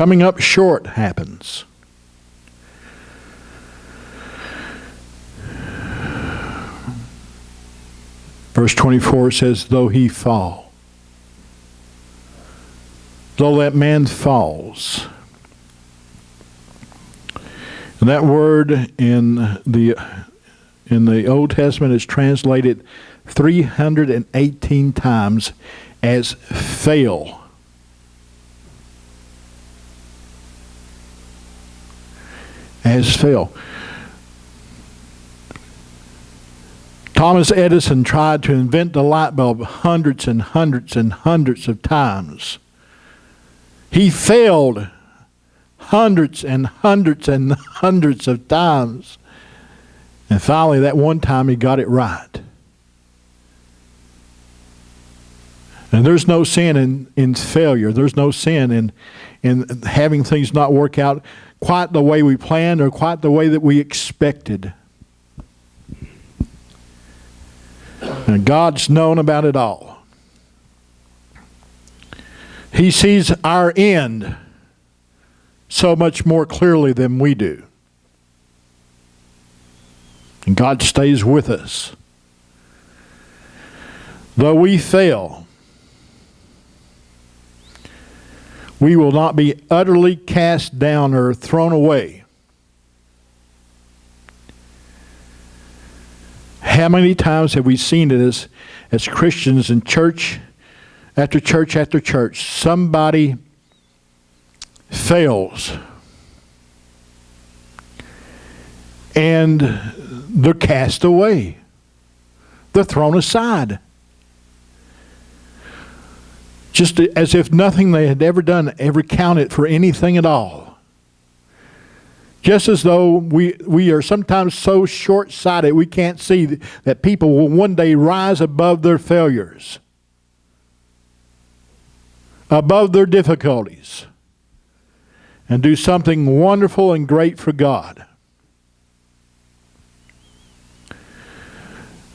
Coming up short happens. Verse 24 says, though he fall, though that man falls. And that word in the Old Testament is translated 318 times as fail. As fail. Thomas Edison tried to invent the light bulb hundreds and hundreds and hundreds of times. He failed hundreds and hundreds and hundreds of times. And finally, that one time, he got it right. And there's no sin in failure. There's no sin in having things not work out quite the way we planned or quite the way that we expected. And God's known about it all. He sees our end so much more clearly than we do. And God stays with us. Though we fail, we will not be utterly cast down or thrown away. How many times have we seen it as Christians in church after church after church? Somebody fails. And they're cast away. They're thrown aside. Just as if nothing they had ever done ever counted for anything at all. Just as though we are sometimes so short-sighted we can't see that people will one day rise above their failures, above their difficulties, and do something wonderful and great for God.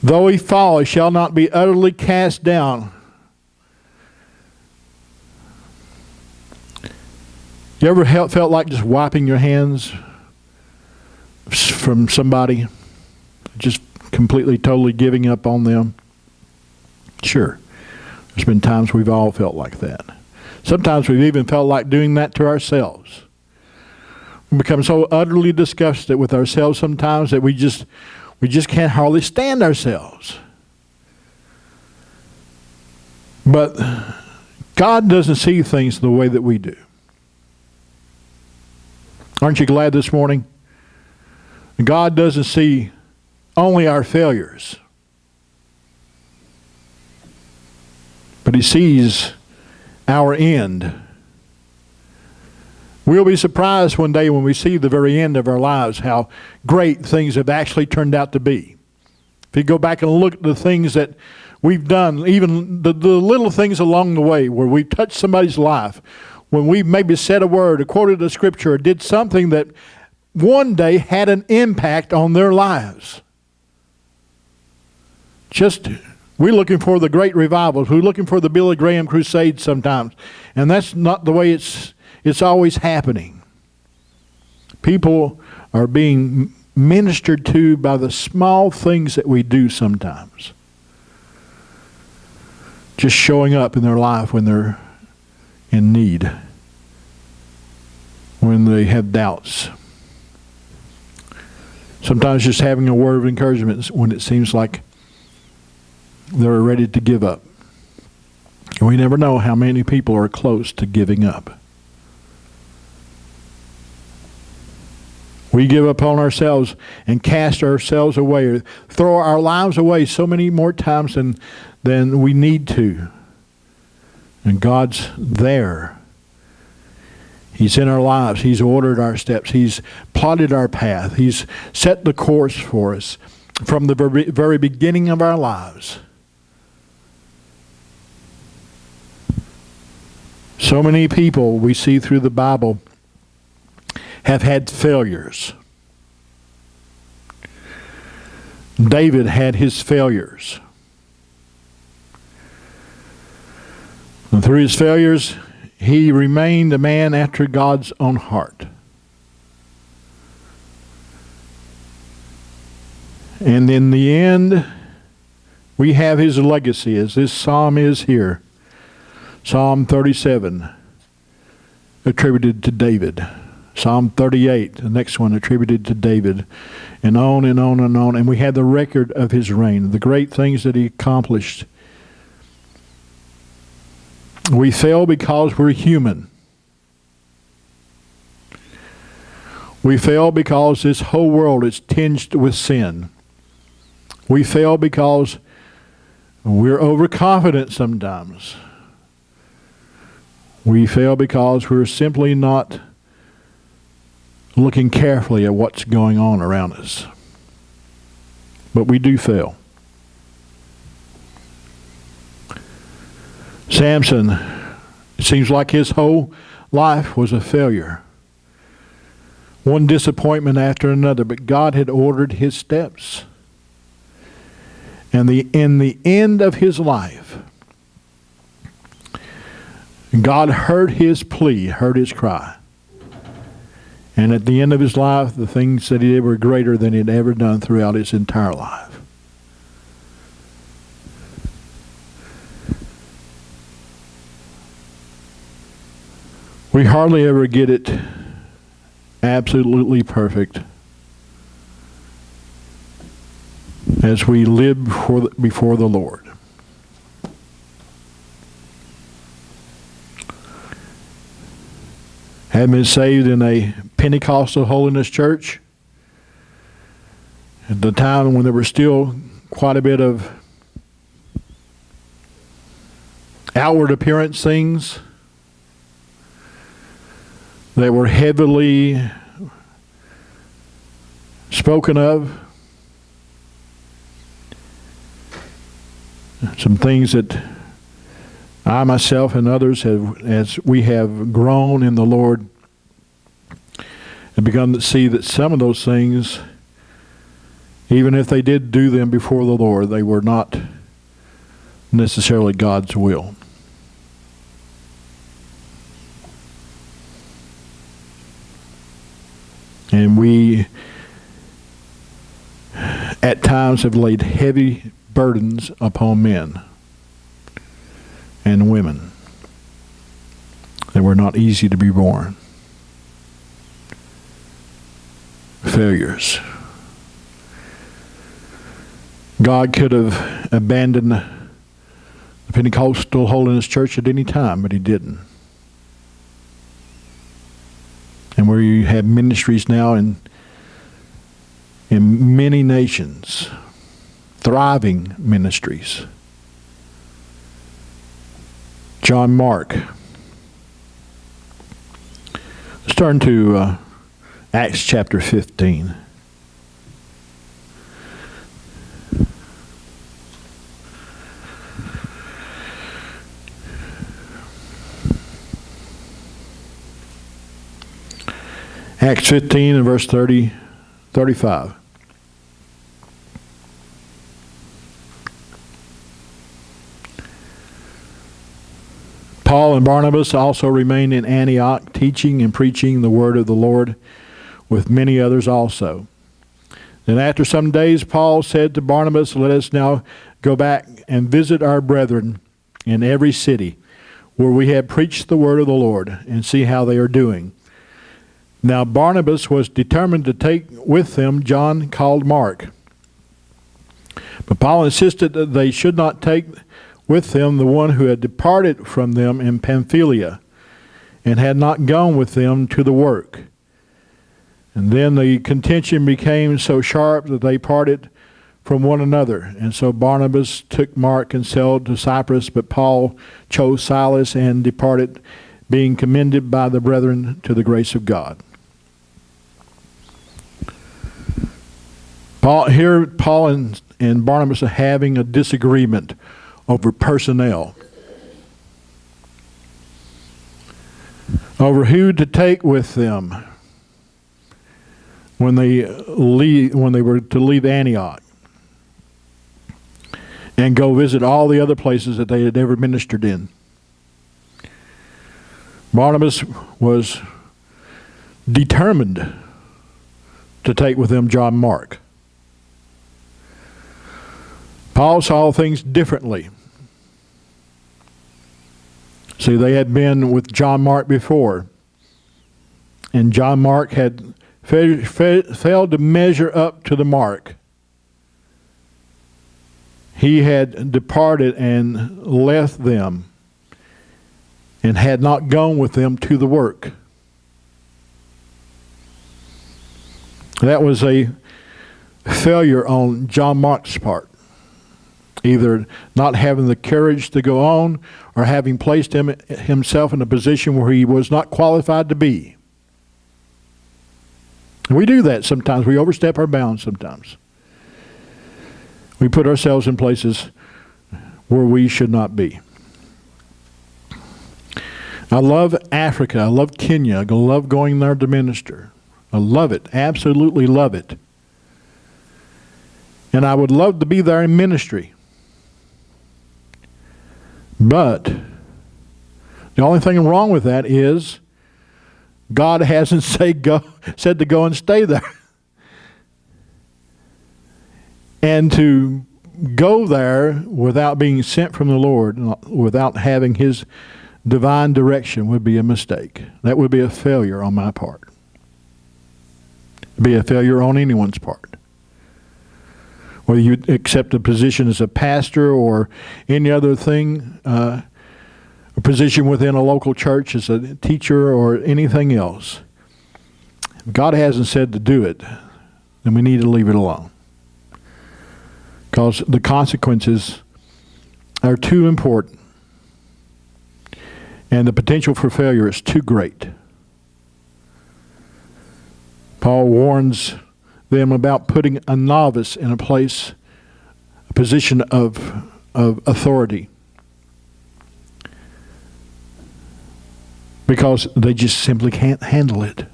Though he fall, he shall not be utterly cast down. You ever felt like just wiping your hands from somebody? Just completely, totally giving up on them? Sure. There's been times we've all felt like that. Sometimes we've even felt like doing that to ourselves. We become so utterly disgusted with ourselves sometimes that we just can't hardly stand ourselves. But God doesn't see things the way that we do. Aren't you glad this morning? God doesn't see only our failures, but he sees our end. We'll be surprised one day when we see the very end of our lives how great things have actually turned out to be. If you go back and look at the things that we've done, even the little things along the way where we touched somebody's life, when we maybe said a word or quoted a scripture or did something that one day had an impact on their lives. We're looking for the great revivals. We're looking for the Billy Graham crusades sometimes. And that's not the way it's always happening. People are being ministered to by the small things that we do sometimes. Just showing up in their life when they're in need, when they have doubts. Sometimes just having a word of encouragement when it seems like they're ready to give up. And we never know how many people are close to giving up. We give up on ourselves and cast ourselves away, or throw our lives away so many more times than we need to. And God's there. He's in our lives. He's ordered our steps. He's plotted our path. He's set the course for us from the very beginning of our lives. So many people we see through the Bible have had failures. David had his failures. And through his failures, he remained a man after God's own heart. And in the end, we have his legacy, as this psalm is here. Psalm 37, attributed to David. Psalm 38, the next one, attributed to David. And on and on and on. And we have the record of his reign, the great things that he accomplished. We fail because we're human. We fail because this whole world is tinged with sin. We fail because we're overconfident sometimes. We fail because we're simply not looking carefully at what's going on around us. But we do fail. Samson, it seems like his whole life was a failure. One disappointment after another, but God had ordered his steps. And in the end of his life, God heard his plea, heard his cry. And at the end of his life, the things that he did were greater than he had ever done throughout his entire life. We hardly ever get it absolutely perfect as we live before the Lord. Having been saved in a Pentecostal holiness church at the time when there were still quite a bit of outward appearance things that were heavily spoken of. Some things that I myself and others have, as we have grown in the Lord, have begun to see that some of those things, even if they did do them before the Lord, they were not necessarily God's will. And we, at times, have laid heavy burdens upon men and women that were not easy to be borne. Failures. God could have abandoned the Pentecostal holiness church at any time, but he didn't. And where you have ministries now in many nations, thriving ministries. John Mark. Let's turn to Acts chapter 15. Acts 15 and verse 35. Paul and Barnabas also remained in Antioch, teaching and preaching the word of the Lord with many others also. Then after some days, Paul said to Barnabas, "Let us now go back and visit our brethren in every city where we have preached the word of the Lord, and see how they are doing." Now Barnabas was determined to take with them John called Mark. But Paul insisted that they should not take with them the one who had departed from them in Pamphylia and had not gone with them to the work. And then the contention became so sharp that they parted from one another. And so Barnabas took Mark and sailed to Cyprus, but Paul chose Silas and departed, being commended by the brethren to the grace of God. Paul and Barnabas are having a disagreement over personnel, over who to take with them when they were to leave Antioch and go visit all the other places that they had ever ministered in. Barnabas was determined to take with them John Mark. Paul saw things differently. See, they had been with John Mark before, and John Mark had failed to measure up to the mark. He had departed and left them and had not gone with them to the work. That was a failure on John Mark's part, either not having the courage to go on or having placed himself in a position where he was not qualified to be. And we do that sometimes. We overstep our bounds sometimes. We put ourselves in places where we should not be. I love Africa. I love Kenya. I love going there to minister. I love it. Absolutely love it. And I would love to be there in ministry. But the only thing wrong with that is God hasn't said to go and stay there. And to go there without being sent from the Lord, without having His divine direction, would be a mistake. That would be a failure on my part. It'd be a failure on anyone's part. Whether you accept a position as a pastor or any other thing, a position within a local church as a teacher or anything else. If God hasn't said to do it, then we need to leave it alone. Because the consequences are too important. And the potential for failure is too great. Paul warns them about putting a novice in a position of authority. Because they just simply can't handle it.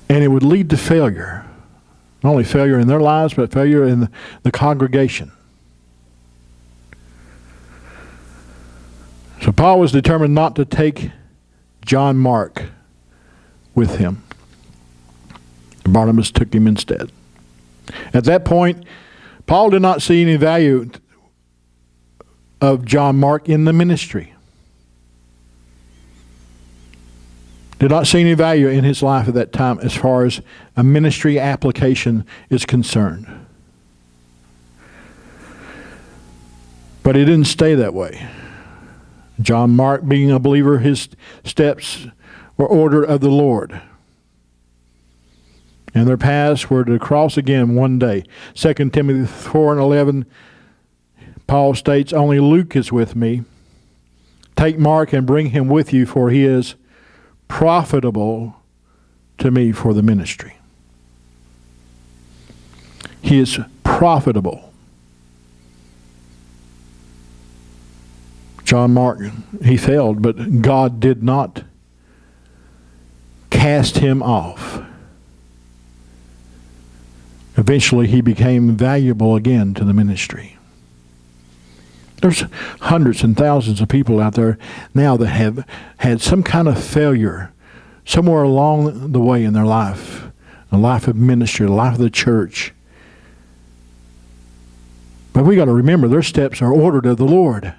And it would lead to failure. Not only failure in their lives, but failure in the congregation. So Paul was determined not to take John Mark with him. Barnabas took him instead. At that point, Paul did not see any value of John Mark in the ministry. Did not see any value in his life at that time as far as a ministry application is concerned. But it didn't stay that way. John Mark, being a believer, his steps were ordered of the Lord. And their paths were to cross again one day. 2 Timothy 4:11, Paul states, "Only Luke is with me. Take Mark and bring him with you, for he is profitable to me for the ministry." He is profitable. John Mark, he failed, but God did not cast him off. Eventually, he became valuable again to the ministry. There's hundreds and thousands of people out there now that have had some kind of failure somewhere along the way in their life, the life of ministry, the life of the church. But we got to remember their steps are ordered of the Lord.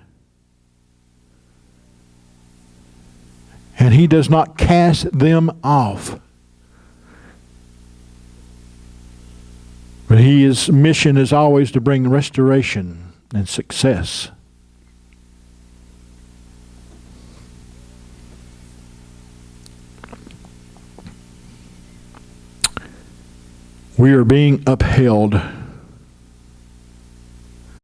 And He does not cast them off. But His mission is always to bring restoration and success. We are being upheld